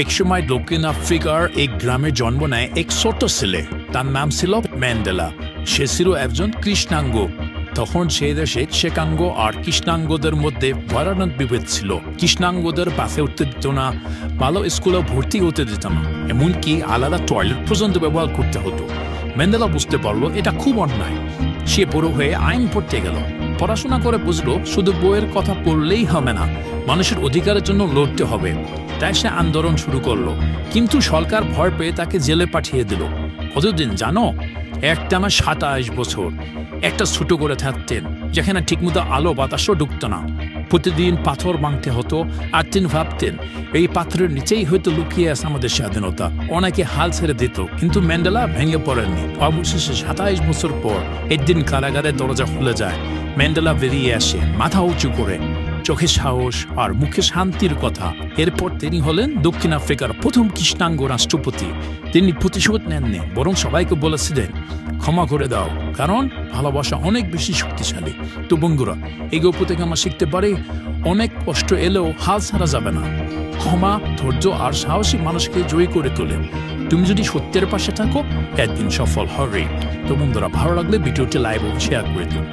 একসময় দক্ষিণ আফ্রিকার এক গ্রামে জন্ম নেয় এক ছোট ছেলে। তার নাম ছিল ম্যান্ডেলা। সে ছিল একজন কৃষ্ণাঙ্গ। তখন সেই দেশে শ্বেতাঙ্গ আর কৃষ্ণাঙ্গদের মধ্যে ভয়ানক বিভেদ ছিল। কৃষ্ণাঙ্গদের বাসে উঠতে দিত না, ভালো স্কুলে ভর্তি হতে দিত না, এমনকি আলাদা টয়লেট পর্যন্ত ব্যবহার করতে হতো। ম্যান্ডেলা বুঝতে পারলো এটা খুব অন্যায়। সে বড় হয়ে আইন পড়তে গেল। পড়াশোনা করে বুঝলো শুধু বইয়ের কথা পড়লেই হবে না, মানুষের অধিকারের জন্য লড়তে হবে। তাই সে আন্দোলন শুরু করলো, কিন্তু সরকার ভয় পেয়ে তাকে জেলে পাঠিয়ে দিল। কতদিন জানো? একটানা 27 বছর। একটা ছোট করে থাকতেন যেখানে ঠিকমতো আলো বাতাসও ঢুকত না। প্রতিদিন পাথর ভাঙতে হতো, আর তিনি ভাবতেন এই পাথরের নিচেই হয়তো লুকিয়ে আছে আমাদের স্বাধীনতা। অনেকে হাল ছেড়ে দিত, কিন্তু ম্যান্ডেলা ভেঙে পড়েননি। অবশেষে 27 বছর পর একদিন কারাগারের দরজা খুলে যায়। ম্যান্ডেলা বেরিয়ে আসে, মাথা উঁচু করে, চোখে সাহস আর মুখে শান্তির কথা। এরপর তিনি হলেন দক্ষিণ আফ্রিকার প্রথম কৃষ্ণাঙ্গ রাষ্ট্রপতি। তিনি প্রতিশোধ নেননি, বরং সবাইকে বলেছিলেন ক্ষমা করে দাও, কারণ ভালোবাসা অনেক বেশি শক্তিশালী। তো বন্ধুরা, এই গল্প থেকে আমরা শিখতে পারি অনেক কষ্ট এলেও হাল ছাড়া যাবে না। ক্ষমা, ধৈর্য আর সাহসী মানুষকে জয়ী করে তোলে। তুমি যদি সত্যের পাশে থাকো, একদিন সফল হবে। তো বন্ধুরা, ভালো লাগলে ভিডিওটি লাইক ও শেয়ার করে দিও।